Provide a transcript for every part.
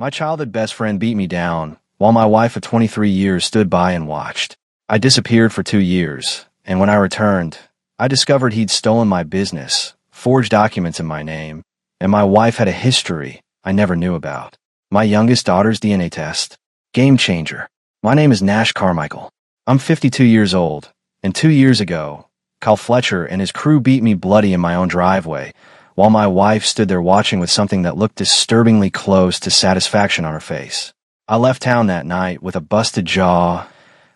My childhood best friend beat me down, while my wife of 23 years stood by and watched. I disappeared for 2 years, and when I returned, I discovered he'd stolen my business, forged documents in my name, and my wife had a history I never knew about. My youngest daughter's DNA test. Game changer. My name is Nash Carmichael. I'm 52 years old, and 2 years ago, Kyle Fletcher and his crew beat me bloody in my own driveway, while my wife stood there watching with something that looked disturbingly close to satisfaction on her face. I left town that night with a busted jaw,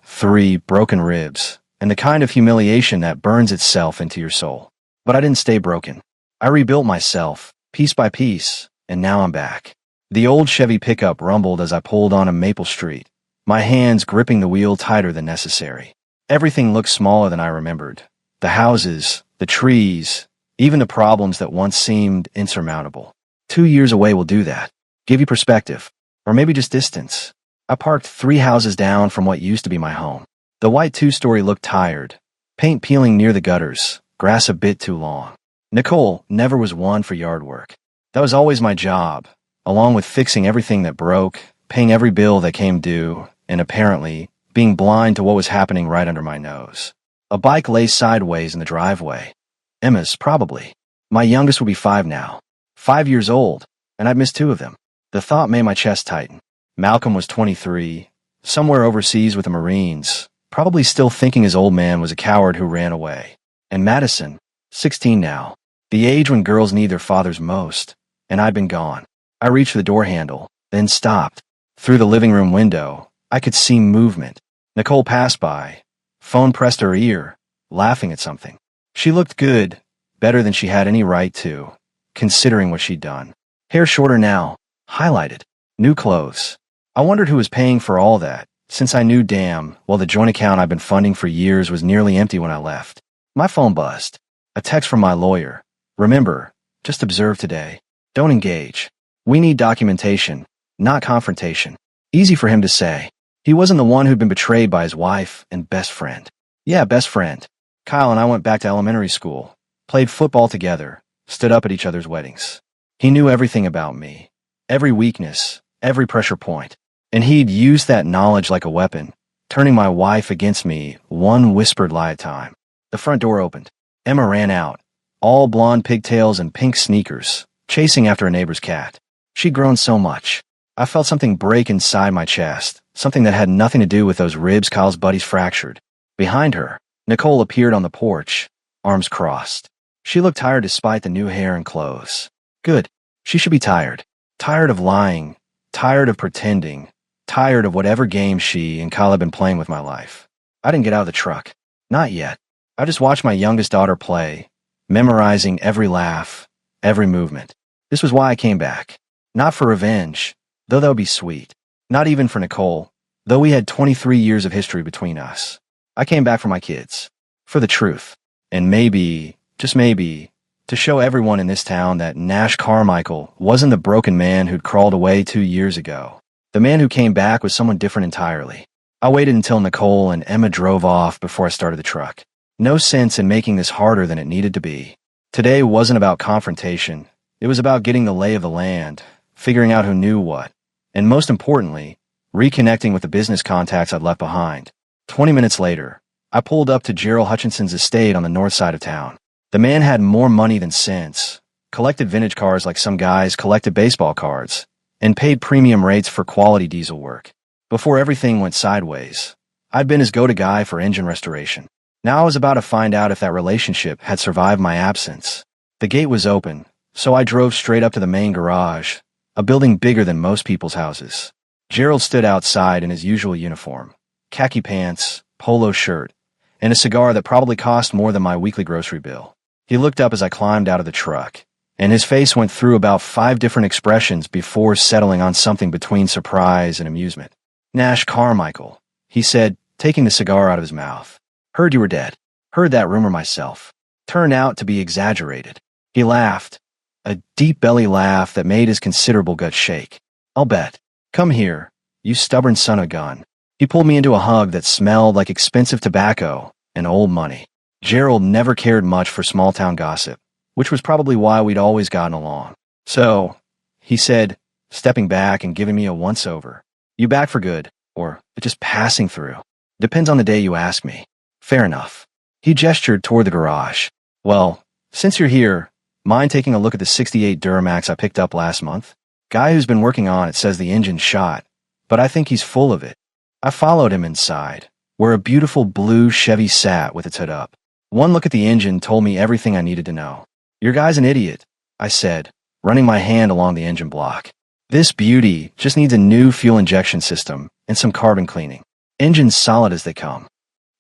3 broken ribs, and the kind of humiliation that burns itself into your soul. But I didn't stay broken. I rebuilt myself, piece by piece, and now I'm back. The old Chevy pickup rumbled as I pulled onto Maple Street, my hands gripping the wheel tighter than necessary. Everything looked smaller than I remembered. The houses, the trees, even the problems that once seemed insurmountable. 2 years away will do that. Give you perspective. Or maybe just distance. I parked 3 houses down from what used to be my home. The white 2-story looked tired, paint peeling near the gutters, grass a bit too long. Nicole never was one for yard work. That was always my job, along with fixing everything that broke, paying every bill that came due, and apparently being blind to what was happening right under my nose. A bike lay sideways in the driveway. Emma's, probably. My youngest will be 5 now. 5 years old, and I'd missed 2 of them. The thought made my chest tighten. Malcolm was 23, somewhere overseas with the Marines, probably still thinking his old man was a coward who ran away. And Madison, 16 now, the age when girls need their fathers most, and I'd been gone. I reached the door handle, then stopped. Through the living room window, I could see movement. Nicole passed by, phone pressed her ear, laughing at something. She looked good, better than she had any right to, considering what she'd done. Hair shorter now, highlighted, new clothes. I wondered who was paying for all that, since I knew damn well the joint account I'd been funding for years was nearly empty when I left. My phone buzzed. A text from my lawyer. Remember, just observe today. Don't engage. We need documentation, not confrontation. Easy for him to say. He wasn't the one who'd been betrayed by his wife and best friend. Yeah, best friend. Kyle and I went back to elementary school, played football together, stood up at each other's weddings. He knew everything about me, every weakness, every pressure point, and he'd used that knowledge like a weapon, turning my wife against me one whispered lie at a time. The front door opened. Emma ran out, all blonde pigtails and pink sneakers, chasing after a neighbor's cat. She'd grown so much. I felt something break inside my chest, something that had nothing to do with those ribs Kyle's buddies fractured. Behind her, Nicole appeared on the porch, arms crossed. She looked tired despite the new hair and clothes. Good. She should be tired. Tired of lying, tired of pretending, tired of whatever game she and Kyle had been playing with my life. I didn't get out of the truck. Not yet. I just watched my youngest daughter play, memorizing every laugh, every movement. This was why I came back. Not for revenge, though that would be sweet. Not even for Nicole, though we had 23 years of history between us. I came back for my kids. For the truth. And maybe, just maybe, to show everyone in this town that Nash Carmichael wasn't the broken man who'd crawled away 2 years ago. The man who came back was someone different entirely. I waited until Nicole and Emma drove off before I started the truck. No sense in making this harder than it needed to be. Today wasn't about confrontation. It was about getting the lay of the land, figuring out who knew what, and most importantly, reconnecting with the business contacts I'd left behind. 20 minutes later, I pulled up to Gerald Hutchinson's estate on the north side of town. The man had more money than sense, collected vintage cars like some guys collected baseball cards, and paid premium rates for quality diesel work. Before everything went sideways, I'd been his go-to guy for engine restoration. Now I was about to find out if that relationship had survived my absence. The gate was open, so I drove straight up to the main garage, a building bigger than most people's houses. Gerald stood outside in his usual uniform, khaki pants, polo shirt, and a cigar that probably cost more than my weekly grocery bill. He looked up as I climbed out of the truck, and his face went through about 5 different expressions before settling on something between surprise and amusement. Nash Carmichael, he said, taking the cigar out of his mouth. Heard you were dead. Heard that rumor myself. Turned out to be exaggerated. He laughed, a deep belly laugh that made his considerable gut shake. I'll bet. Come here, you stubborn son of a gun. He pulled me into a hug that smelled like expensive tobacco and old money. Gerald never cared much for small-town gossip, which was probably why we'd always gotten along. So, he said, stepping back and giving me a once-over. You back for good, or just passing through? Depends on the day you ask me. Fair enough. He gestured toward the garage. Well, since you're here, mind taking a look at the 68 Duramax I picked up last month? Guy who's been working on it says the engine's shot, but I think he's full of it. I followed him inside, where a beautiful blue Chevy sat with its hood up. One look at the engine told me everything I needed to know. Your guy's an idiot, I said, running my hand along the engine block. This beauty just needs a new fuel injection system and some carbon cleaning. Engine's solid as they come.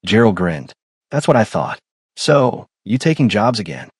Gerald grinned. That's what I thought. So, you taking jobs again?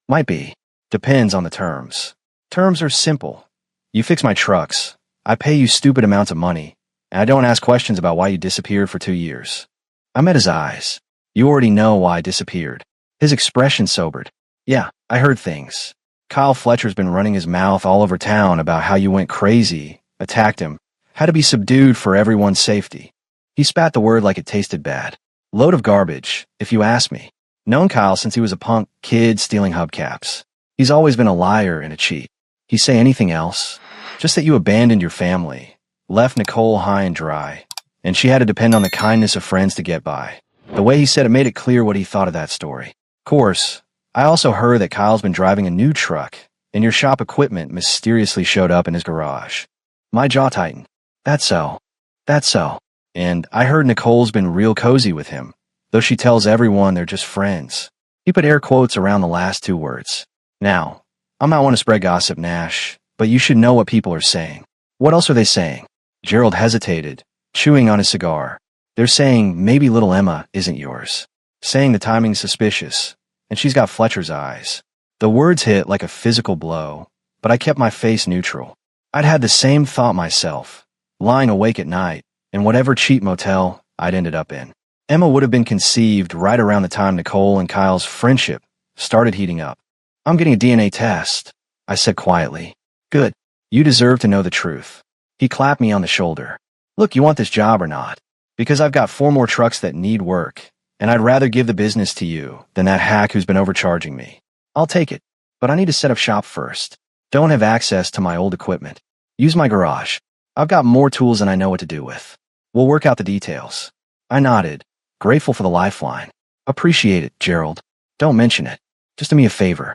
Might be. Depends on the terms. Terms are simple. You fix my trucks. I pay you stupid amounts of money, and I don't ask questions about why you disappeared for 2 years. I met his eyes. You already know why I disappeared. His expression sobered. Yeah, I heard things. Kyle Fletcher's been running his mouth all over town about how you went crazy, attacked him, had to be subdued for everyone's safety. He spat the word like it tasted bad. Load of garbage, if you ask me. Known Kyle since he was a punk kid stealing hubcaps. He's always been a liar and a cheat. He say anything else? Just that you abandoned your family, left Nicole high and dry, and she had to depend on the kindness of friends to get by. The way he said it made it clear what he thought of that story. Of course, I also heard that Kyle's been driving a new truck, and your shop equipment mysteriously showed up in his garage. My jaw tightened. That's so. That's so. And I heard Nicole's been real cozy with him, though she tells everyone they're just friends. He put air quotes around the last 2 words. Now, I'm not one to spread gossip, Nash, but you should know what people are saying. What else are they saying? Gerald hesitated, chewing on his cigar. They're saying maybe little Emma isn't yours. Saying the timing's suspicious, and she's got Fletcher's eyes. The words hit like a physical blow, but I kept my face neutral. I'd had the same thought myself, lying awake at night, in whatever cheap motel I'd ended up in. Emma would have been conceived right around the time Nicole and Kyle's friendship started heating up. I'm getting a DNA test, I said quietly. Good. You deserve to know the truth. He clapped me on the shoulder. Look, you want this job or not? Because I've got 4 more trucks that need work, and I'd rather give the business to you than that hack who's been overcharging me. I'll take it, but I need to set up shop first. Don't have access to my old equipment. Use my garage. I've got more tools than I know what to do with. We'll work out the details. I nodded, grateful for the lifeline. Appreciate it, Gerald. Don't mention it. Just do me a favor.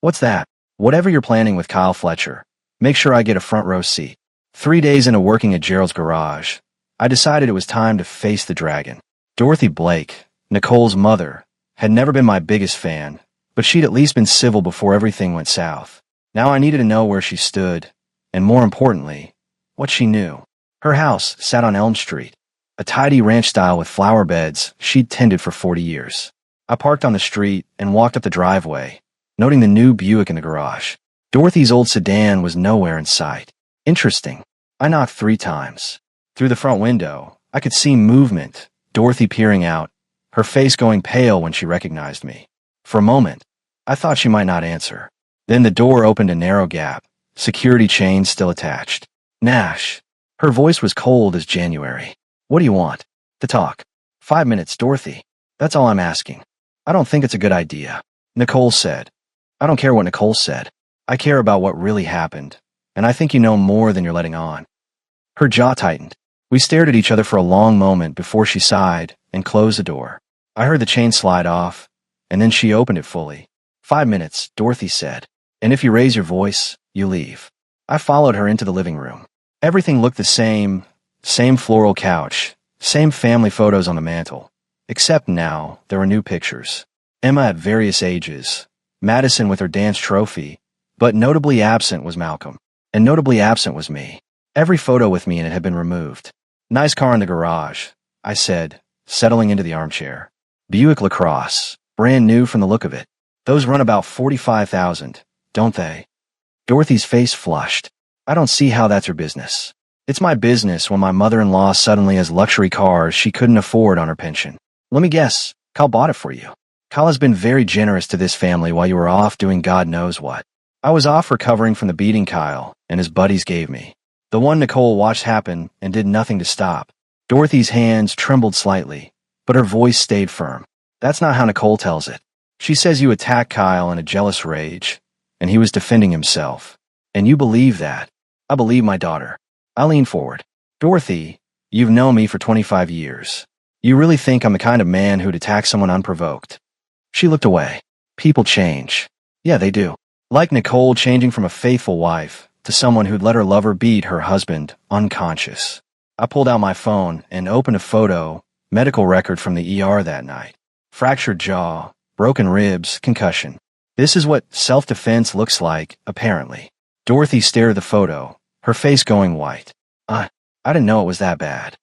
What's that? Whatever you're planning with Kyle Fletcher, make sure I get a front row seat. 3 days into working at Gerald's garage, I decided it was time to face the dragon. Dorothy Blake, Nicole's mother, had never been my biggest fan, but she'd at least been civil before everything went south. Now I needed to know where she stood, and more importantly, what she knew. Her house sat on Elm Street, a tidy ranch style with flower beds she'd tended for 40 years. I parked on the street and walked up the driveway, noting the new Buick in the garage. Dorothy's old sedan was nowhere in sight. Interesting. I knocked 3 times. Through the front window, I could see movement, Dorothy peering out, her face going pale when she recognized me. For a moment, I thought she might not answer. Then the door opened a narrow gap, security chain still attached. Nash. Her voice was cold as January. What do you want? To talk. 5 minutes, Dorothy. That's all I'm asking. I don't think it's a good idea. Nicole said. I don't care what Nicole said. I care about what really happened, and I think you know more than you're letting on. Her jaw tightened. We stared at each other for a long moment before she sighed and closed the door. I heard the chain slide off, and then she opened it fully. 5 minutes, Dorothy said. And if you raise your voice, you leave. I followed her into the living room. Everything looked the same floral couch, same family photos on the mantel. Except now, there were new pictures. Emma at various ages, Madison with her dance trophy, but notably absent was Malcolm, and notably absent was me. Every photo with me in it had been removed. Nice car in the garage, I said, settling into the armchair. Buick LaCrosse, brand new from the look of it. Those run about $45,000, don't they? Dorothy's face flushed. I don't see how that's her business. It's my business when my mother-in-law suddenly has luxury cars she couldn't afford on her pension. Let me guess, Kyle bought it for you. Kyle has been very generous to this family while you were off doing God knows what. I was off recovering from the beating Kyle and his buddies gave me. The one Nicole watched happen and did nothing to stop. Dorothy's hands trembled slightly, but her voice stayed firm. That's not how Nicole tells it. She says you attacked Kyle in a jealous rage, and he was defending himself. And you believe that. I believe my daughter. I leaned forward. Dorothy, you've known me for 25 years. You really think I'm the kind of man who'd attack someone unprovoked? She looked away. People change. Yeah, they do. Like Nicole changing from a faithful wife to someone who'd let her lover beat her husband unconscious. I pulled out my phone and opened a medical record from the ER that night. Fractured jaw, broken ribs, concussion. This is what self-defense looks like, apparently. Dorothy stared at the photo, her face going white. I didn't know it was that bad.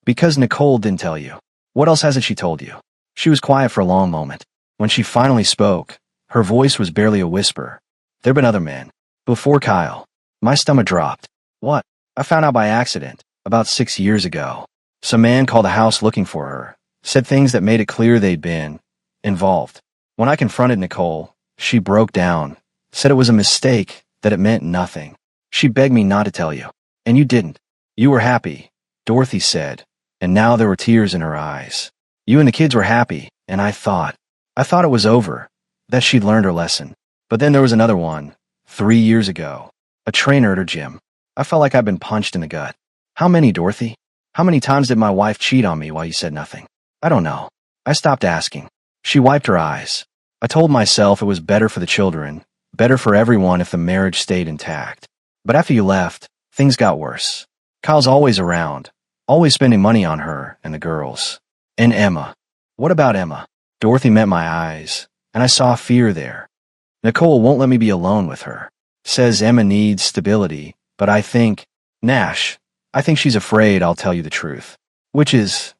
Because Nicole didn't tell you. What else hasn't she told you? She was quiet for a long moment. When she finally spoke, her voice was barely a whisper. There'd been other men. Before Kyle. My stomach dropped. What? I found out by accident, about 6 years ago. Some man called the house looking for her, said things that made it clear they'd been involved. When I confronted Nicole, she broke down, said it was a mistake, that it meant nothing. She begged me not to tell you. And you didn't. You were happy, Dorothy said, and now there were tears in her eyes. You and the kids were happy, and I thought it was over, that she'd learned her lesson. But then there was another one, 3 years ago. A trainer at her gym. I felt like I'd been punched in the gut. How many, Dorothy? How many times did my wife cheat on me while you said nothing? I don't know. I stopped asking. She wiped her eyes. I told myself it was better for the children, better for everyone if the marriage stayed intact. But after you left, things got worse. Kyle's always around, always spending money on her and the girls. And Emma. What about Emma? Dorothy met my eyes, and I saw fear there. Nicole won't let me be alone with her. Says Emma needs stability, but I think, Nash, I think she's afraid I'll tell you the truth. Which is,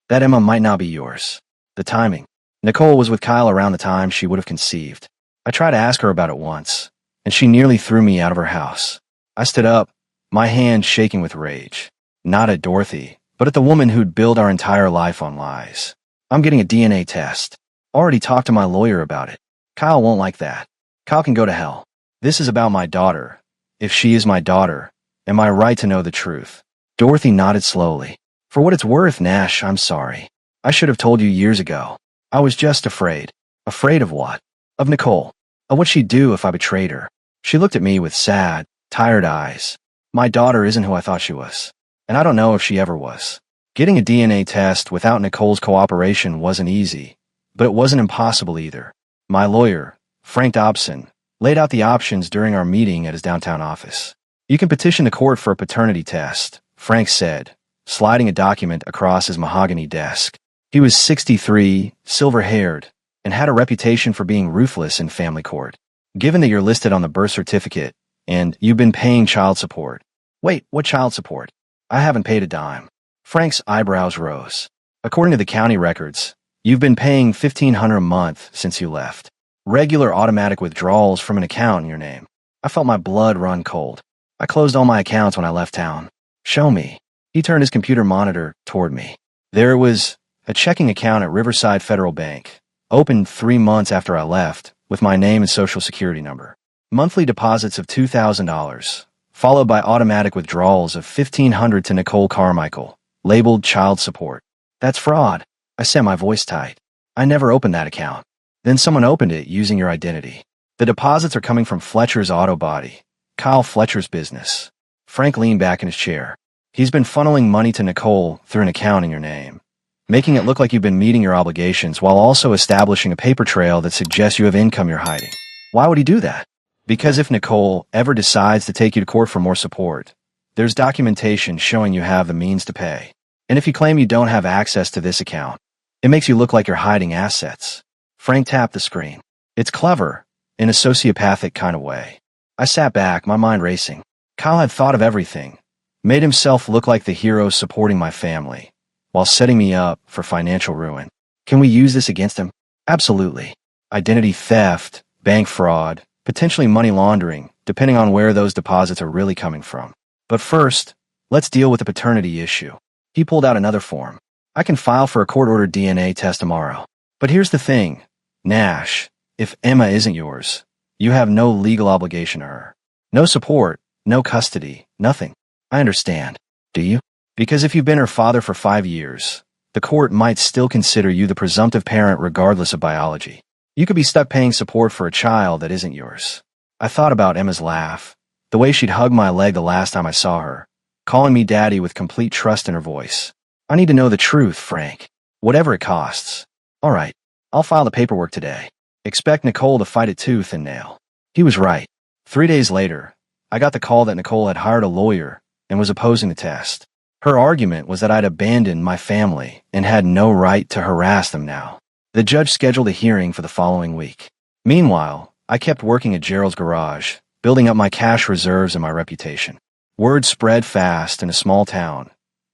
that Emma might not be yours. The timing. Nicole was with Kyle around the time she would have conceived. I tried to ask her about it once, and she nearly threw me out of her house. I stood up, my hand shaking with rage. Not at Dorothy, but at the woman who'd built our entire life on lies. I'm getting a DNA test. Already talked to my lawyer about it. Kyle won't like that. Kyle can go to hell. This is about my daughter. If she is my daughter, am I right to know the truth? Dorothy nodded slowly. For what it's worth, Nash, I'm sorry. I should have told you years ago. I was just afraid. Afraid of what? Of Nicole. Of what she'd do if I betrayed her. She looked at me with sad, tired eyes. My daughter isn't who I thought she was. And I don't know if she ever was. Getting a DNA test without Nicole's cooperation wasn't easy, but it wasn't impossible either. My lawyer, Frank Dobson, laid out the options during our meeting at his downtown office. You can petition the court for a paternity test, Frank said, sliding a document across his mahogany desk. He was 63, silver-haired, and had a reputation for being ruthless in family court. Given that you're listed on the birth certificate, and you've been paying child support. Wait, what child support? I haven't paid a dime. Frank's eyebrows rose. According to the county records, you've been paying $1,500 a month since you left. Regular automatic withdrawals from an account in your name. I felt my blood run cold. I closed all my accounts when I left town. Show me. He turned his computer monitor toward me. There it was, a checking account at Riverside Federal Bank, opened 3 months after I left, with my name and social security number. Monthly deposits of $2,000, followed by automatic withdrawals of $1,500 to Nicole Carmichael, labeled child support. That's fraud. I set my voice tight. I never opened that account. Then someone opened it using your identity. The deposits are coming from Fletcher's Auto Body, Kyle Fletcher's business. Frank leaned back in his chair. He's been funneling money to Nicole through an account in your name, making it look like you've been meeting your obligations while also establishing a paper trail that suggests you have income you're hiding. Why would he do that? Because if Nicole ever decides to take you to court for more support, there's documentation showing you have the means to pay. And if you claim you don't have access to this account, it makes you look like you're hiding assets. Frank tapped the screen. It's clever, in a sociopathic kind of way. I sat back, my mind racing. Kyle had thought of everything, made himself look like the hero supporting my family, while setting me up for financial ruin. Can we use this against him? Absolutely. Identity theft, bank fraud, potentially money laundering, depending on where those deposits are really coming from. But first, let's deal with the paternity issue. He pulled out another form. I can file for a court-ordered DNA test tomorrow. But here's the thing, Nash, if Emma isn't yours, you have no legal obligation to her. No support, no custody, nothing. I understand. Do you? Because if you've been her father for 5 years, the court might still consider you the presumptive parent regardless of biology. You could be stuck paying support for a child that isn't yours. I thought about Emma's laugh, The way she'd hugged my leg the last time I saw her, calling me daddy with complete trust in her voice. I need to know the truth, Frank. Whatever it costs. All right, I'll file the paperwork today. Expect Nicole to fight it tooth and nail. He was right. 3 days later, I got the call that Nicole had hired a lawyer and was opposing the test. Her argument was that I'd abandoned my family and had no right to harass them now. The judge scheduled a hearing for the following week. Meanwhile, I kept working at Gerald's garage, building up my cash reserves and my reputation. Word spread fast in a small town.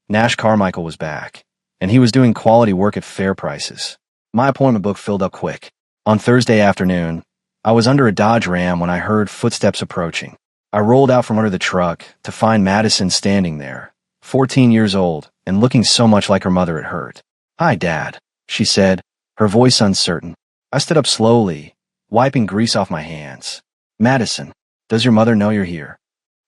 Nash Carmichael was back, and he was doing quality work at fair prices. My appointment book filled up quick. On Thursday afternoon, I was under a Dodge Ram when I heard footsteps approaching. I rolled out from under the truck to find Madison standing there, 14 years old, and looking so much like her mother it hurt. "Hi, Dad," she said, her voice uncertain. I stood up slowly, wiping grease off my hands. "Madison, does your mother know you're here?"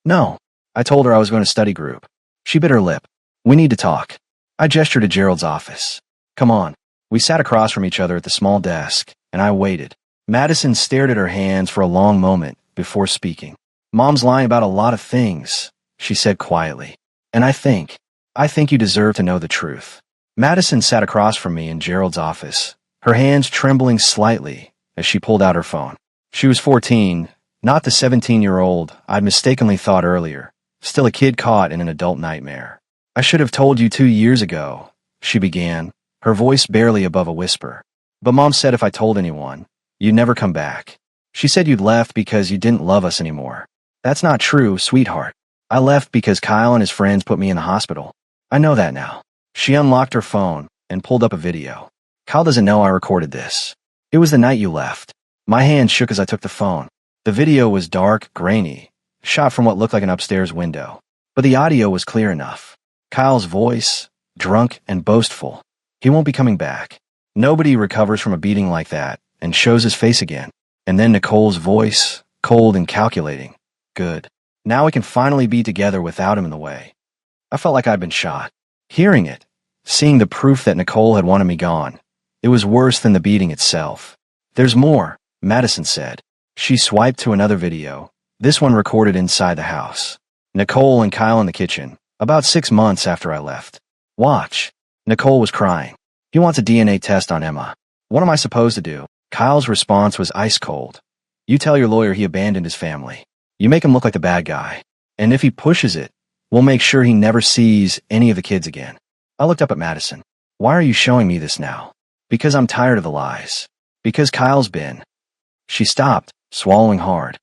"No." I told her I was going to study group. She bit her lip. "We need to talk." I gestured to Gerald's office. "Come on." We sat across from each other at the small desk, and I waited. Madison stared at her hands for a long moment before speaking. "Mom's lying about a lot of things," she said quietly. "And I think you deserve to know the truth." Madison sat across from me in Gerald's office, her hands trembling slightly as she pulled out her phone. She was 14, not the 17-year-old I'd mistakenly thought earlier, still a kid caught in an adult nightmare. "I should have told you 2 years ago," she began, her voice barely above a whisper. "But Mom said if I told anyone, you'd never come back. She said you'd left because you didn't love us anymore." "That's not true, sweetheart. I left because Kyle and his friends put me in the hospital. I know that now." She unlocked her phone and pulled up a video. "Kyle doesn't know I recorded this. It was the night you left." My hand shook as I took the phone. The video was dark, grainy, shot from what looked like an upstairs window. But the audio was clear enough. Kyle's voice, drunk and boastful. He won't be coming back. Nobody recovers from a beating like that and shows his face again. And then Nicole's voice, cold and calculating. Good. Now we can finally be together without him in the way. I felt like I'd been shot. Hearing it, seeing the proof that Nicole had wanted me gone, it was worse than the beating itself. "There's more," Madison said. She swiped to another video, this one recorded inside the house. Nicole and Kyle in the kitchen, about 6 months after I left. "Watch." Nicole was crying. "He wants a DNA test on Emma. What am I supposed to do?" Kyle's response was ice cold. "You tell your lawyer he abandoned his family. You make him look like the bad guy. And if he pushes it, we'll make sure he never sees any of the kids again." I looked up at Madison. "Why are you showing me this now?" "Because I'm tired of the lies. Because Kyle's been..." She stopped, swallowing hard.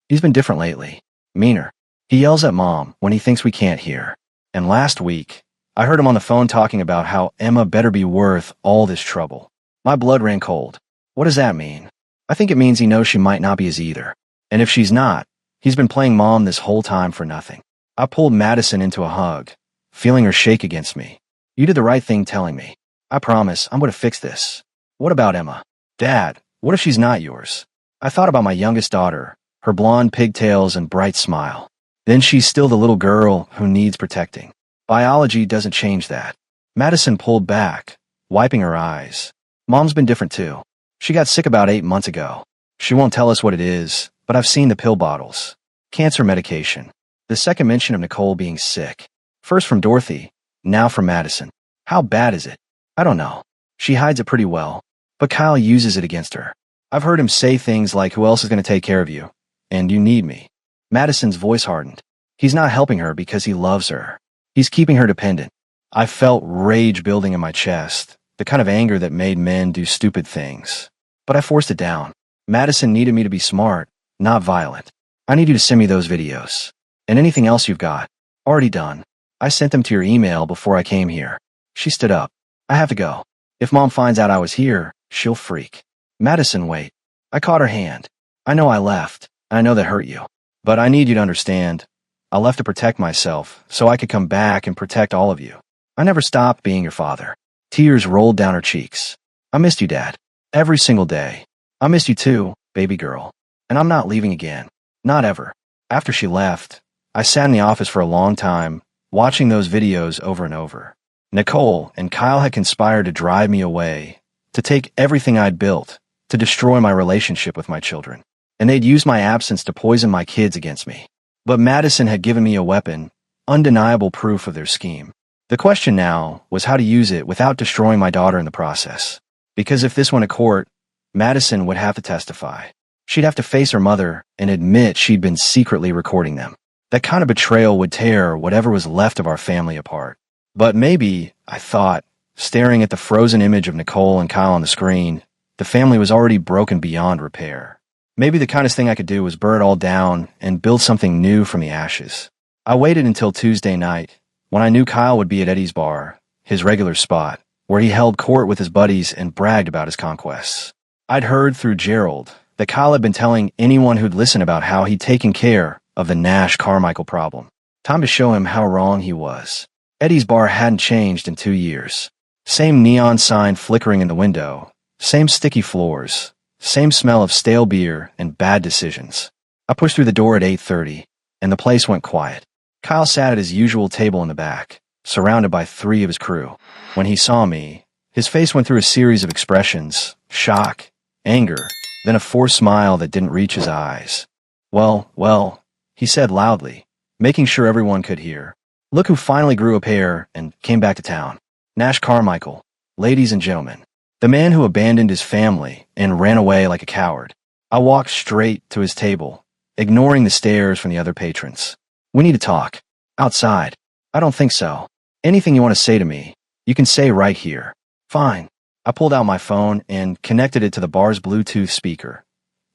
"He's been different lately. Meaner. He yells at Mom when he thinks we can't hear. And last week, I heard him on the phone talking about how Emma better be worth all this trouble." My blood ran cold. What does that mean? I think it means he knows she might not be his either. And if she's not, he's been playing Mom this whole time for nothing. I pulled Madison into a hug, feeling her shake against me. "You did the right thing telling me. I promise I'm going to fix this." "What about Emma?" "Dad, what if she's not yours?" I thought about my youngest daughter, her blonde pigtails and bright smile. Then she's still the little girl who needs protecting. Biology doesn't change that. Madison pulled back, wiping her eyes. "Mom's been different too. She got sick about 8 months ago. She won't tell us what it is, but I've seen the pill bottles. Cancer medication." The second mention of Nicole being sick. First from Dorothy, now from Madison. How bad is it? I don't know. She hides it pretty well, but Kyle uses it against her. I've heard him say things like, "Who else is going to take care of you? And you need me." Madison's voice hardened. He's not helping her because he loves her. He's keeping her dependent. I felt rage building in my chest, the kind of anger that made men do stupid things. But I forced it down. Madison needed me to be smart, not violent. "I need you to send me those videos. And anything else you've got." "Already done. I sent them to your email before I came here." She stood up. "I have to go. If Mom finds out I was here, she'll freak." "Madison, wait." I caught her hand. "I know I left. I know that hurt you. But I need you to understand. I left to protect myself, so I could come back and protect all of you. I never stopped being your father." Tears rolled down her cheeks. "I missed you, Dad. Every single day. I missed you too, baby girl. And I'm not leaving again. Not ever." After she left, I sat in the office for a long time, watching those videos over and over. Nicole and Kyle had conspired to drive me away, to take everything I'd built, to destroy my relationship with my children. And they'd used my absence to poison my kids against me. But Madison had given me a weapon, undeniable proof of their scheme. The question now was how to use it without destroying my daughter in the process. Because if this went to court, Madison would have to testify. She'd have to face her mother and admit she'd been secretly recording them. That kind of betrayal would tear whatever was left of our family apart. But maybe, I thought, staring at the frozen image of Nicole and Kyle on the screen, the family was already broken beyond repair. Maybe the kindest thing I could do was burn it all down and build something new from the ashes. I waited until Tuesday night, when I knew Kyle would be at Eddie's bar, his regular spot, where he held court with his buddies and bragged about his conquests. I'd heard through Gerald that Kyle had been telling anyone who'd listen about how he'd taken care of the Nash-Carmichael problem. Time to show him how wrong he was. Eddie's bar hadn't changed in 2 years. Same neon sign flickering in the window, same sticky floors, same smell of stale beer and bad decisions. I pushed through the door at 8:30, and the place went quiet. Kyle sat at his usual table in the back, surrounded by 3 of his crew. When he saw me, his face went through a series of expressions: shock, anger, then a forced smile that didn't reach his eyes. Well, he said loudly, making sure everyone could hear. Look who finally grew a pair and came back to town. Nash Carmichael, ladies and gentlemen. The man who abandoned his family and ran away like a coward. I walked straight to his table, ignoring the stares from the other patrons. We need to talk. Outside. I don't think so. Anything you want to say to me, you can say right here. Fine. I pulled out my phone and connected it to the bar's Bluetooth speaker.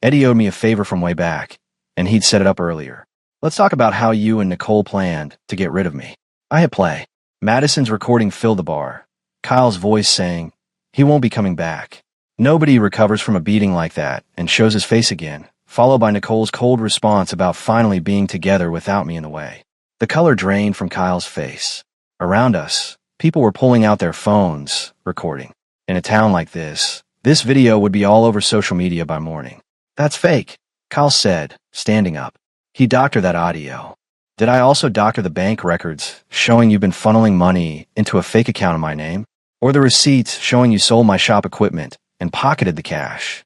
Eddie owed me a favor from way back, and he'd set it up earlier. Let's talk about how you and Nicole planned to get rid of me. I hit play. Madison's recording filled the bar. Kyle's voice saying, he won't be coming back. Nobody recovers from a beating like that and shows his face again, followed by Nicole's cold response about finally being together without me in the way. The color drained from Kyle's face. Around us, people were pulling out their phones, recording. In a town like this video would be all over social media by morning. That's fake, Kyle said, standing up. He doctored that audio. Did I also doctor the bank records showing you've been funneling money into a fake account in my name? Or the receipts showing you sold my shop equipment and pocketed the cash?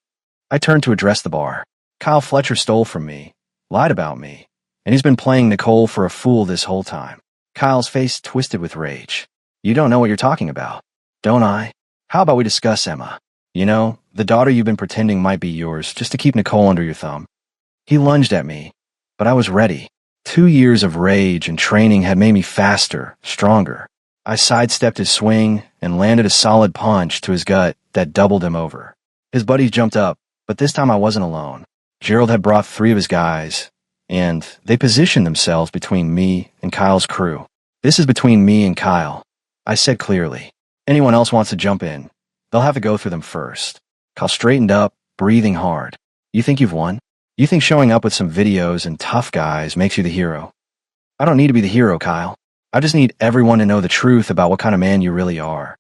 I turned to address the bar. Kyle Fletcher stole from me, lied about me, and he's been playing Nicole for a fool this whole time. Kyle's face twisted with rage. You don't know what you're talking about. Don't I? How about we discuss Emma? You know, the daughter you've been pretending might be yours just to keep Nicole under your thumb. He lunged at me, but I was ready. 2 years of rage and training had made me faster, stronger. I sidestepped his swing and landed a solid punch to his gut that doubled him over. His buddies jumped up, but this time I wasn't alone. Gerald had brought 3 of his guys, and they positioned themselves between me and Kyle's crew. This is between me and Kyle, I said clearly. Anyone else wants to jump in, they'll have to go through them first. Kyle straightened up, breathing hard. You think you've won? You think showing up with some videos and tough guys makes you the hero? I don't need to be the hero, Kyle. I just need everyone to know the truth about what kind of man you really are.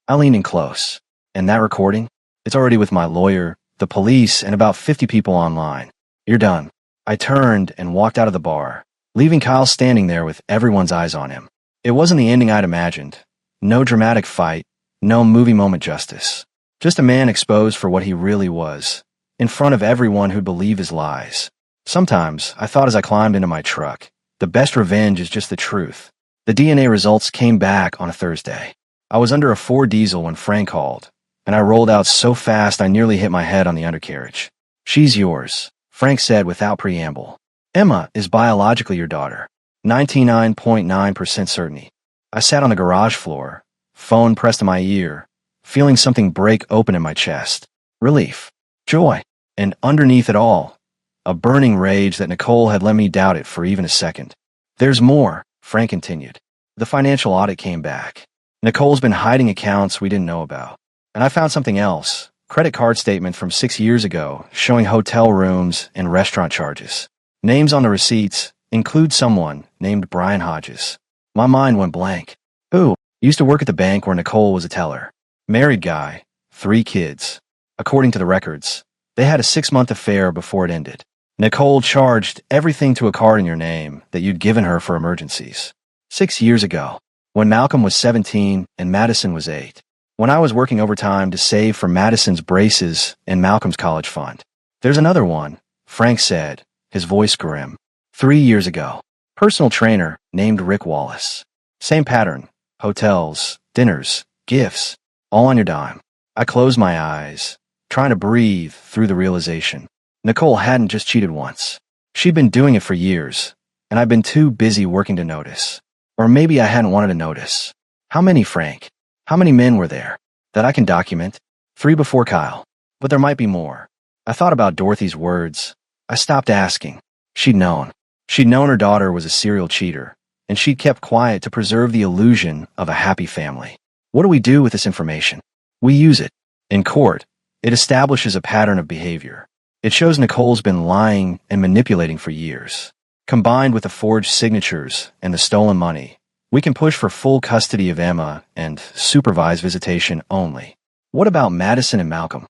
I leaned in close. And that recording? It's already with my lawyer, the police, and about 50 people online. You're done. I turned and walked out of the bar, leaving Kyle standing there with everyone's eyes on him. It wasn't the ending I'd imagined. No dramatic fight, no movie moment justice. Just a man exposed for what he really was, in front of everyone who'd believe his lies. Sometimes, I thought as I climbed into my truck, the best revenge is just the truth. The DNA results came back on a Thursday. I was under a Ford diesel when Frank called, and I rolled out so fast I nearly hit my head on the undercarriage. She's yours, Frank said without preamble. Emma is biologically your daughter. 99.9% certainty. I sat on the garage floor, phone pressed to my ear, feeling something break open in my chest. Relief. Joy. And underneath it all, a burning rage that Nicole had let me doubt it for even a second. There's more, Frank continued. The financial audit came back. Nicole's been hiding accounts we didn't know about. And I found something else. Credit card statement from 6 years ago showing hotel rooms and restaurant charges. Names on the receipts include someone named Brian Hodges. My mind went blank. Who? Used to work at the bank where Nicole was a teller. Married guy, 3 kids. According to the records, they had a 6-month affair before it ended. Nicole charged everything to a card in your name that you'd given her for emergencies. 6 years ago, when Malcolm was 17 and Madison was 8. When I was working overtime to save for Madison's braces and Malcolm's college fund. There's another one, Frank said, his voice grim. 3 years ago. Personal trainer named Rick Wallace. Same pattern. Hotels, dinners, gifts, all on your dime. I closed my eyes, trying to breathe through the realization. Nicole hadn't just cheated once. She'd been doing it for years, and I'd been too busy working to notice. Or maybe I hadn't wanted to notice. How many, Frank? How many men were there? That I can document? 3 before Kyle. But there might be more. I thought about Dorothy's words. I stopped asking. She'd known. She'd known her daughter was a serial cheater, and she'd kept quiet to preserve the illusion of a happy family. What do we do with this information? We use it. In court, it establishes a pattern of behavior. It shows Nicole's been lying and manipulating for years. Combined with the forged signatures and the stolen money, we can push for full custody of Emma and supervised visitation only. What about Madison and Malcolm?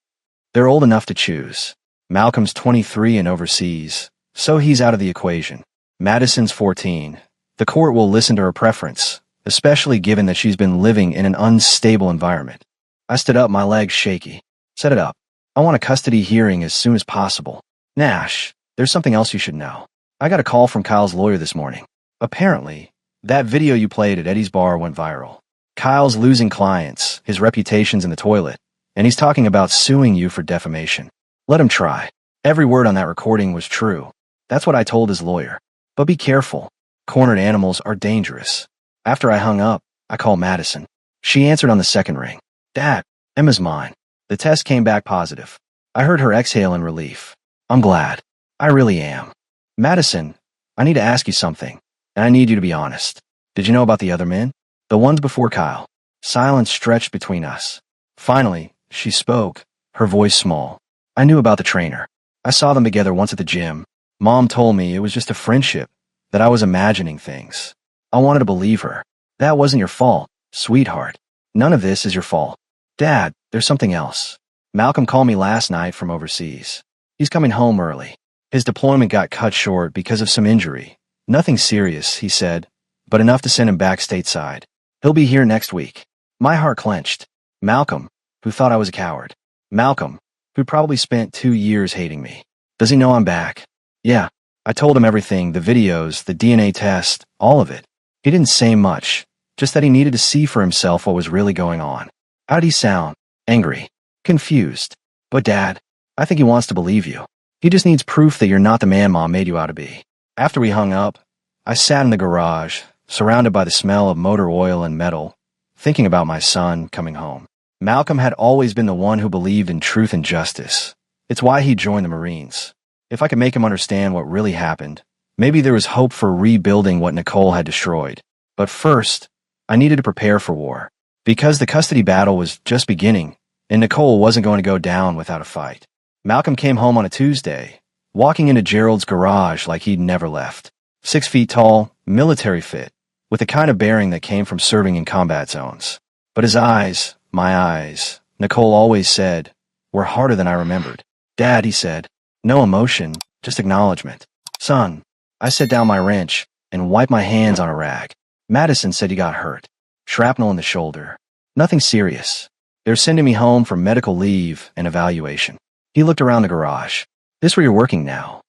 They're old enough to choose. Malcolm's 23 and overseas, so he's out of the equation. Madison's 14. The court will listen to her preference, especially given that she's been living in an unstable environment. I stood up, my legs shaky. Set it up. I want a custody hearing as soon as possible. Nash, there's something else you should know. I got a call from Kyle's lawyer this morning. Apparently, that video you played at Eddie's bar went viral. Kyle's losing clients, his reputation's in the toilet, and he's talking about suing you for defamation. Let him try. Every word on that recording was true. That's what I told his lawyer. But be careful. Cornered animals are dangerous. After I hung up, I called Madison. She answered on the second ring. Dad, Emma's mine. The test came back positive. I heard her exhale in relief. I'm glad. I really am. Madison, I need to ask you something, and I need you to be honest. Did you know about the other men? The ones before Kyle? Silence stretched between us. Finally, she spoke, her voice small. I knew about the trainer. I saw them together once at the gym. Mom told me it was just a friendship, that I was imagining things. I wanted to believe her. That wasn't your fault, sweetheart. None of this is your fault. Dad, there's something else. Malcolm called me last night from overseas. He's coming home early. His deployment got cut short because of some injury. Nothing serious, he said, but enough to send him back stateside. He'll be here next week. My heart clenched. Malcolm, who thought I was a coward. Malcolm, who probably spent 2 years hating me. Does he know I'm back? Yeah. I told him everything, the videos, the DNA test, all of it. He didn't say much, just that he needed to see for himself what was really going on. How did he sound? Angry. Confused. But Dad, I think he wants to believe you. He just needs proof that you're not the man Mom made you out to be. After we hung up, I sat in the garage, surrounded by the smell of motor oil and metal, thinking about my son coming home. Malcolm had always been the one who believed in truth and justice. It's why he joined the Marines. If I could make him understand what really happened, maybe there was hope for rebuilding what Nicole had destroyed. But first, I needed to prepare for war. Because the custody battle was just beginning, and Nicole wasn't going to go down without a fight. Malcolm came home on a Tuesday, walking into Gerald's garage like he'd never left. 6 feet tall, military fit, with the kind of bearing that came from serving in combat zones. But his eyes, my eyes, Nicole always said, were harder than I remembered. Dad, he said, no emotion, just acknowledgement. Son, I set down my wrench and wiped my hands on a rag. Madison said he got hurt. Shrapnel in the shoulder. Nothing serious. They're sending me home for medical leave and evaluation. He looked around the garage. This where you're working now?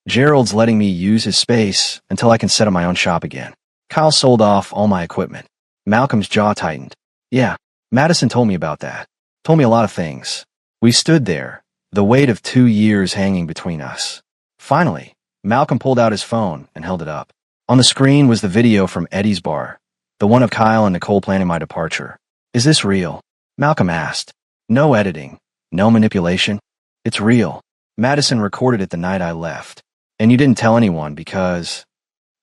Gerald's letting me use his space until I can set up my own shop again. Kyle sold off all my equipment. Malcolm's jaw tightened. Yeah, Madison told me about that. Told me a lot of things. We stood there, the weight of 2 years hanging between us. Finally, Malcolm pulled out his phone and held it up. On the screen was the video from Eddie's bar, the one of Kyle and Nicole planning my departure. Is this real? Malcolm asked. No editing, no manipulation. It's real. Madison recorded it the night I left. And you didn't tell anyone because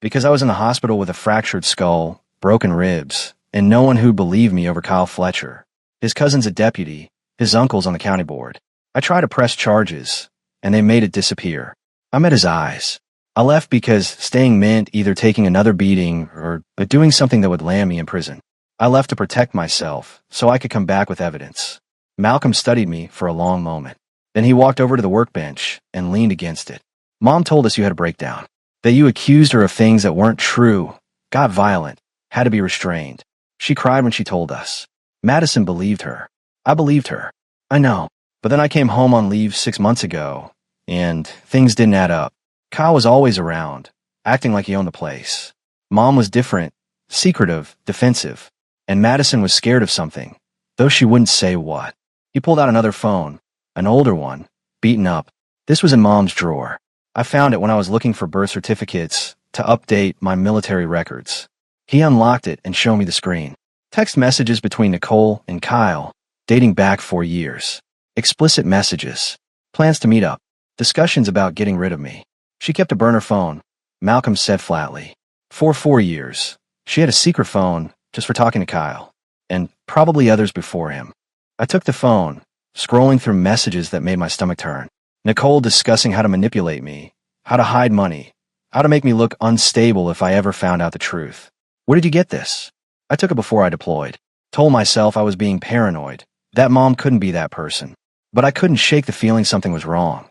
I was in the hospital with a fractured skull, broken ribs, and no one who'd believe me over Kyle Fletcher. His cousin's a deputy, his uncle's on the county board. I tried to press charges, and they made it disappear. I met his eyes. I left because staying meant either taking another beating or doing something that would land me in prison. I left to protect myself so I could come back with evidence. Malcolm studied me for a long moment. Then he walked over to the workbench and leaned against it. Mom told us you had a breakdown, that you accused her of things that weren't true, got violent, had to be restrained. She cried when she told us. Madison believed her. I believed her. I know. But then I came home on leave 6 months ago, and things didn't add up. Kyle was always around, acting like he owned the place. Mom was different, secretive, defensive, and Madison was scared of something, though she wouldn't say what. He pulled out another phone, an older one, beaten up. This was in Mom's drawer. I found it when I was looking for birth certificates to update my military records. He unlocked it and showed me the screen. Text messages between Nicole and Kyle, dating back 4 years. Explicit messages. Plans to meet up. Discussions about getting rid of me. She kept a burner phone, Malcolm said flatly. For 4 years. She had a secret phone just for talking to Kyle, and probably others before him. I took the phone, scrolling through messages that made my stomach turn. Nicole discussing how to manipulate me, how to hide money, how to make me look unstable if I ever found out the truth. Where did you get this? I took it before I deployed. Told myself I was being paranoid, that Mom couldn't be that person. But I couldn't shake the feeling something was wrong.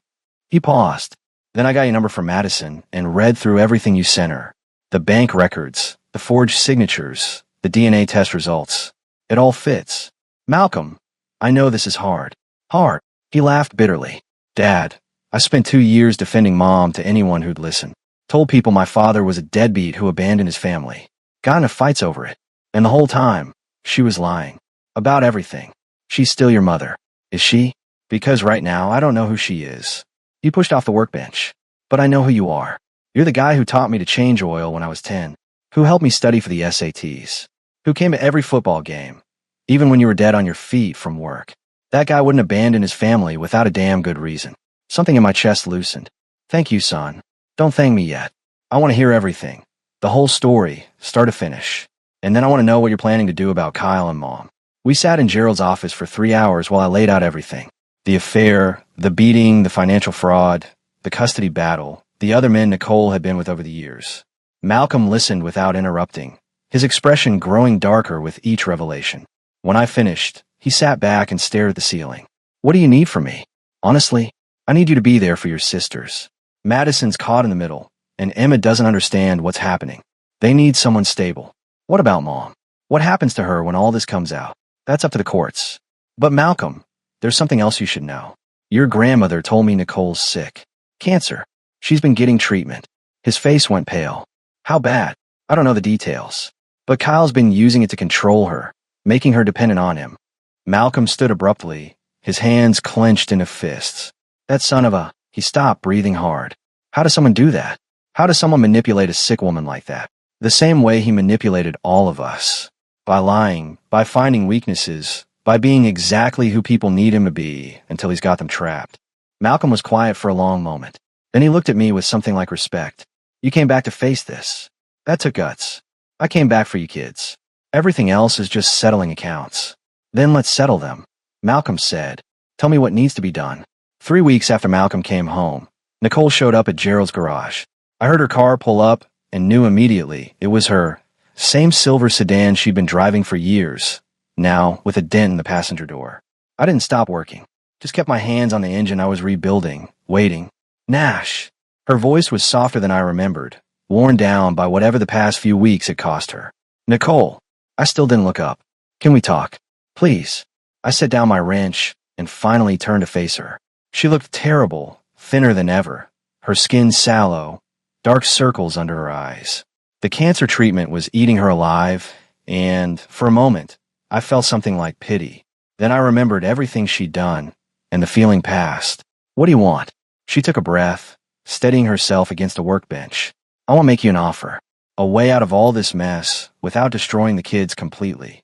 He paused. Then I got your number from Madison and read through everything you sent her. The bank records, the forged signatures, the DNA test results. It all fits. Malcolm, I know this is hard. Hard. He laughed bitterly. Dad, I spent 2 years defending Mom to anyone who'd listen. Told people my father was a deadbeat who abandoned his family. Got into fights over it. And the whole time, she was lying. About everything. She's still your mother. Is she? Because right now, I don't know who she is. You pushed off the workbench. But I know who you are. You're the guy who taught me to change oil when I was 10. Who helped me study for the SATs. Who came to every football game. Even when you were dead on your feet from work. That guy wouldn't abandon his family without a damn good reason. Something in my chest loosened. Thank you, son. Don't thank me yet. I want to hear everything. The whole story, start to finish. And then I want to know what you're planning to do about Kyle and Mom. We sat in Gerald's office for 3 hours while I laid out everything. The affair, the beating, the financial fraud, the custody battle, the other men Nicole had been with over the years. Malcolm listened without interrupting, his expression growing darker with each revelation. When I finished, he sat back and stared at the ceiling. What do you need from me? Honestly, I need you to be there for your sisters. Madison's caught in the middle, and Emma doesn't understand what's happening. They need someone stable. What about Mom? What happens to her when all this comes out? That's up to the courts. But Malcolm, there's something else you should know. Your grandmother told me Nicole's sick. Cancer. She's been getting treatment. His face went pale. How bad? I don't know the details. But Kyle's been using it to control her, making her dependent on him. Malcolm stood abruptly, his hands clenched into fists. That son of a... He stopped, breathing hard. How does someone do that? How does someone manipulate a sick woman like that? The same way he manipulated all of us. By lying, by finding weaknesses, by being exactly who people need him to be until he's got them trapped. Malcolm was quiet for a long moment. Then he looked at me with something like respect. You came back to face this. That took guts. I came back for you kids. Everything else is just settling accounts. Then let's settle them. Malcolm said. Tell me what needs to be done. 3 weeks after Malcolm came home, Nicole showed up at Gerald's garage. I heard her car pull up and knew immediately it was her. Same silver sedan she'd been driving for years, now with a dent in the passenger door. I didn't stop working. Just kept my hands on the engine I was rebuilding, waiting. Nash. Her voice was softer than I remembered, worn down by whatever the past few weeks had cost her. Nicole. I still didn't look up. Can we talk? Please. I set down my wrench and finally turned to face her. She looked terrible, thinner than ever, her skin sallow, dark circles under her eyes. The cancer treatment was eating her alive, and, for a moment, I felt something like pity. Then I remembered everything she'd done, and the feeling passed. What do you want? She took a breath, steadying herself against a workbench. I want to make you an offer. A way out of all this mess, without destroying the kids completely.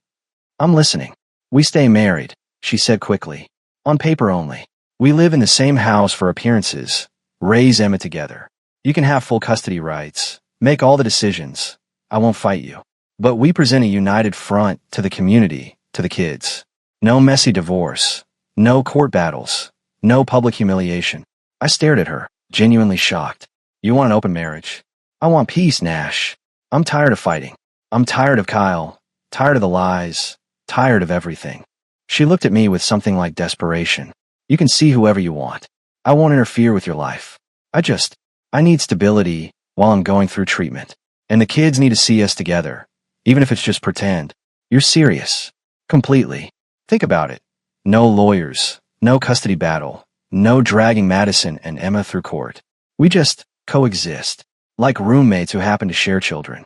I'm listening. We stay married, she said quickly. On paper only. We live in the same house for appearances. Raise Emma together. You can have full custody rights. Make all the decisions. I won't fight you. But we present a united front to the community, to the kids. No messy divorce. No court battles. No public humiliation. I stared at her, genuinely shocked. You want an open marriage? I want peace, Nash. I'm tired of fighting. I'm tired of Kyle. Tired of the lies. Tired of everything. She looked at me with something like desperation. You can see whoever you want. I won't interfere with your life. I need stability while I'm going through treatment. And the kids need to see us together, even if it's just pretend. You're serious. Completely. Think about it. No lawyers, no custody battle, no dragging Madison and Emma through court. We just coexist. like roommates who happen to share children.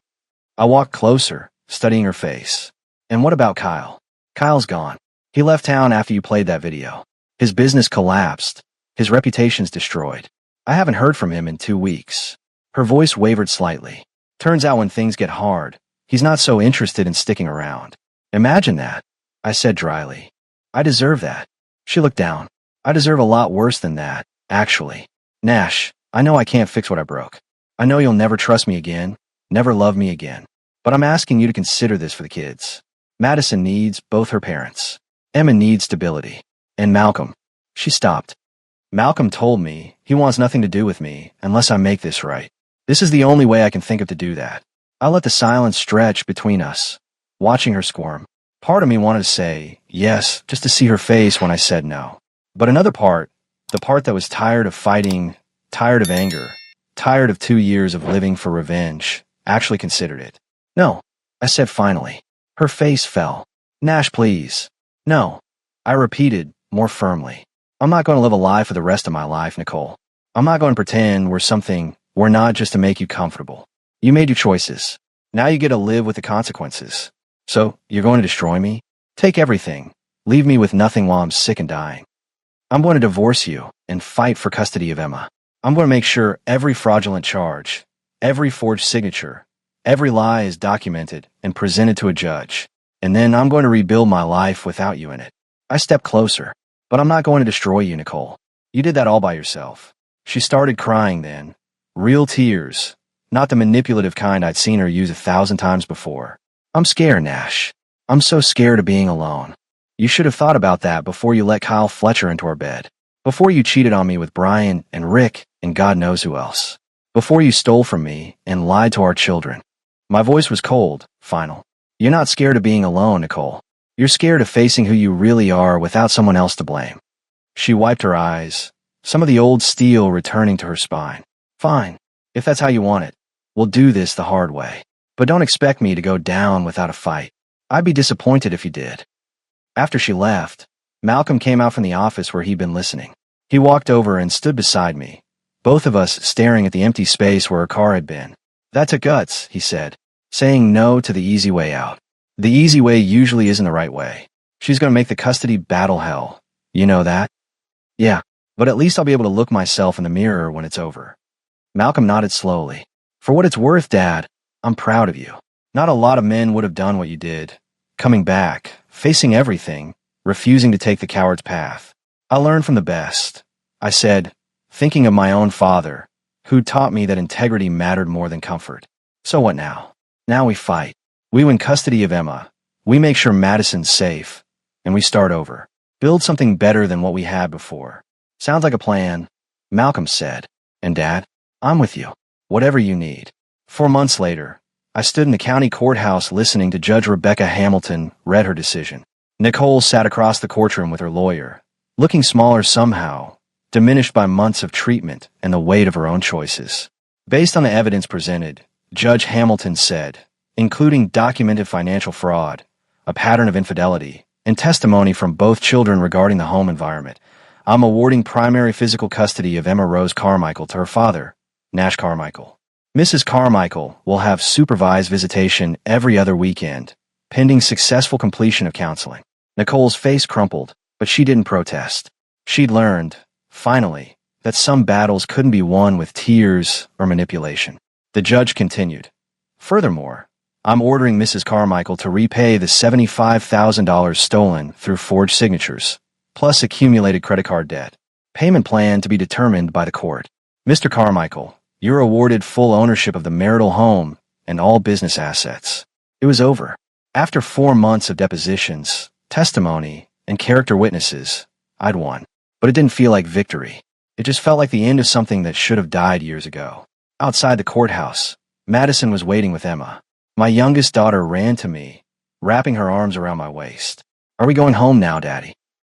I walked closer, studying her face. And what about Kyle? Kyle's gone. He left town after you played that video. His business collapsed. His reputation's destroyed. I haven't heard from him in 2 weeks. Her voice wavered slightly. Turns out when things get hard, he's not so interested in sticking around. Imagine that, I said dryly. I deserve that. She looked down. I deserve a lot worse than that, actually. Nash, I know I can't fix what I broke. I know you'll never trust me again, never love me again. But I'm asking you to consider this for the kids. Madison needs both her parents. Emma needs stability. And Malcolm. She stopped. Malcolm told me he wants nothing to do with me unless I make this right. This is the only way I can think of to do that. I let the silence stretch between us, watching her squirm. Part of me wanted to say yes, just to see her face when I said no. But another part, the part that was tired of fighting, tired of anger, tired of 2 years of living for revenge, actually considered it. No, I said finally. Her face fell. Nash, please. No, I repeated more firmly. I'm not going to live a lie for the rest of my life, Nicole. I'm not going to pretend we're something we're not just to make you comfortable. You made your choices. Now you get to live with the consequences. So, you're going to destroy me? Take everything. Leave me with nothing while I'm sick and dying. I'm going to divorce you and fight for custody of Emma. I'm going to make sure every fraudulent charge, every forged signature, every lie is documented and presented to a judge. And then I'm going to rebuild my life without you in it. I stepped closer. But I'm not going to destroy you, Nicole. You did that all by yourself. She started crying then. Real tears. Not the manipulative kind I'd seen her use 1,000 times before. I'm scared, Nash. I'm so scared of being alone. You should have thought about that before you let Kyle Fletcher into our bed. Before you cheated on me with Brian and Rick and God knows who else. Before you stole from me and lied to our children. My voice was cold, final. You're not scared of being alone, Nicole. You're scared of facing who you really are without someone else to blame. She wiped her eyes, some of the old steel returning to her spine. Fine, if that's how you want it. We'll do this the hard way. But don't expect me to go down without a fight. I'd be disappointed if you did. After she left, Malcolm came out from the office where he'd been listening. He walked over and stood beside me, both of us staring at the empty space where her car had been. That took guts, he said, saying no to the easy way out. The easy way usually isn't the right way. She's going to make the custody battle hell. You know that? Yeah, but at least I'll be able to look myself in the mirror when it's over. Malcolm nodded slowly. For what it's worth, Dad, I'm proud of you. Not a lot of men would have done what you did. Coming back, facing everything, refusing to take the coward's path. I learned from the best, I said, thinking of my own father, who taught me that integrity mattered more than comfort. So what now? Now we fight. We win custody of Emma. We make sure Madison's safe. And we start over. Build something better than what we had before. Sounds like a plan, Malcolm said. And Dad, I'm with you. Whatever you need. 4 months later, I stood in the county courthouse listening to Judge Rebecca Hamilton read her decision. Nicole sat across the courtroom with her lawyer, looking smaller somehow, diminished by months of treatment and the weight of her own choices. Based on the evidence presented, Judge Hamilton said, including documented financial fraud, a pattern of infidelity, and testimony from both children regarding the home environment, I'm awarding primary physical custody of Emma Rose Carmichael to her father, Nash Carmichael. Mrs. Carmichael will have supervised visitation every other weekend, pending successful completion of counseling. Nicole's face crumpled, but she didn't protest. She'd learned, finally, that some battles couldn't be won with tears or manipulation. The judge continued. Furthermore, I'm ordering Mrs. Carmichael to repay the $75,000 stolen through forged signatures, plus accumulated credit card debt. Payment plan to be determined by the court. Mr. Carmichael, you're awarded full ownership of the marital home and all business assets. It was over. After 4 months of depositions, testimony, and character witnesses, I'd won. But it didn't feel like victory. It just felt like the end of something that should have died years ago. Outside the courthouse, Madison was waiting with Emma. My youngest daughter ran to me, wrapping her arms around my waist. Are we going home now, Daddy?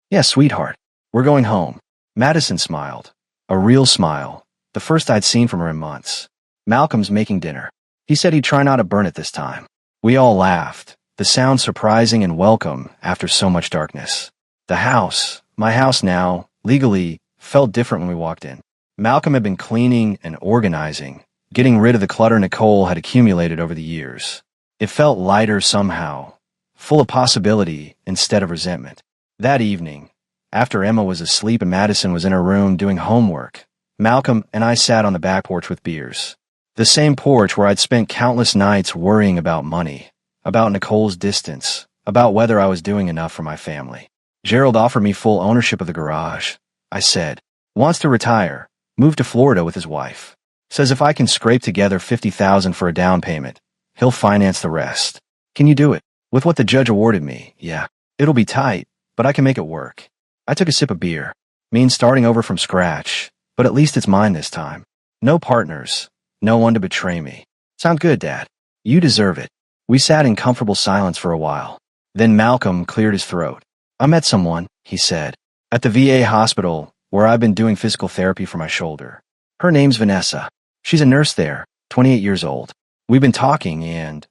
Yes, sweetheart. We're going home. Madison smiled. A real smile. The first I'd seen from her in months. Malcolm's making dinner. He said he'd try not to burn it this time. We all laughed, the sound surprising and welcome after so much darkness. The house, my house now, legally, felt different when we walked in. Malcolm had been cleaning and organizing, getting rid of the clutter Nicole had accumulated over the years. It felt lighter somehow, full of possibility instead of resentment. That evening, after Emma was asleep and Madison was in her room doing homework, Malcolm and I sat on the back porch with beers. The same porch where I'd spent countless nights worrying about money, about Nicole's distance, about whether I was doing enough for my family. Gerald offered me full ownership of the garage, I said. Wants to retire, move to Florida with his wife. Says if I can scrape together $50,000 for a down payment, he'll finance the rest. Can you do it? With what the judge awarded me, yeah. It'll be tight, but I can make it work. I took a sip of beer. Means starting over from scratch, but at least it's mine this time. No partners. No one to betray me. Sound good, Dad. You deserve it. We sat in comfortable silence for a while. Then Malcolm cleared his throat. I met someone, he said, at the VA hospital where I've been doing physical therapy for my shoulder. Her name's Vanessa. She's a nurse there, 28 years old. We've been talking and...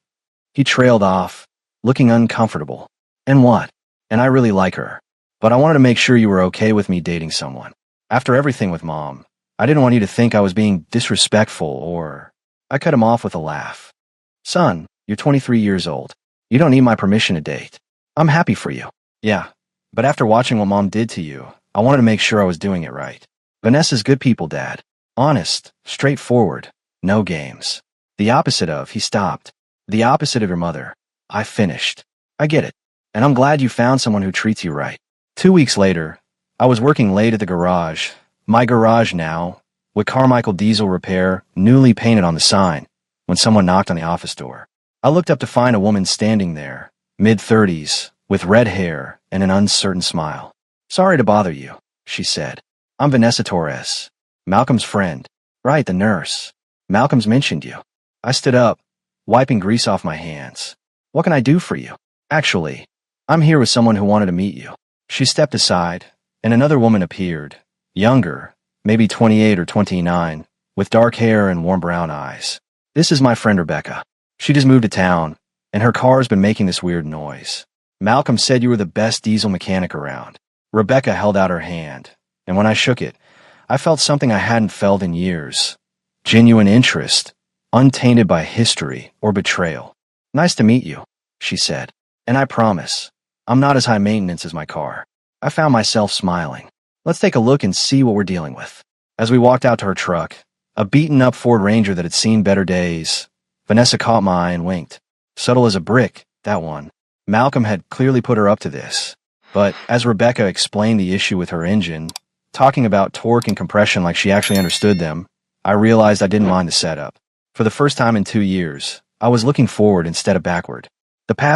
He trailed off, looking uncomfortable. And what? And I really like her. But I wanted to make sure you were okay with me dating someone. After everything with Mom, I didn't want you to think I was being disrespectful or... I cut him off with a laugh. Son, you're 23 years old. You don't need my permission to date. I'm happy for you. Yeah, but after watching what Mom did to you, I wanted to make sure I was doing it right. Vanessa's good people, Dad. Honest, straightforward, no games. The opposite of, he stopped. The opposite of your mother. I finished. I get it. And I'm glad you found someone who treats you right. 2 weeks later, I was working late at the garage. My garage now, with Carmichael Diesel Repair newly painted on the sign, when someone knocked on the office door. I looked up to find a woman standing there, mid-30s, with red hair and an uncertain smile. Sorry to bother you, she said. I'm Vanessa Torres, Malcolm's friend. Right, the nurse. Malcolm's mentioned you. I stood up, wiping grease off my hands. What can I do for you? Actually, I'm here with someone who wanted to meet you. She stepped aside, and another woman appeared. Younger, maybe 28 or 29, with dark hair and warm brown eyes. This is my friend Rebecca. She just moved to town, and her car's been making this weird noise. Malcolm said you were the best diesel mechanic around. Rebecca held out her hand, and when I shook it, I felt something I hadn't felt in years. Genuine interest, untainted by history or betrayal. Nice to meet you, she said. And I promise, I'm not as high maintenance as my car. I found myself smiling. Let's take a look and see what we're dealing with. As we walked out to her truck, a beaten-up Ford Ranger that had seen better days, Vanessa caught my eye and winked. Subtle as a brick, that one. Malcolm had clearly put her up to this. But as Rebecca explained the issue with her engine, talking about torque and compression like she actually understood them, I realized I didn't mind the setup. For the first time in 2 years, I was looking forward instead of backward. The past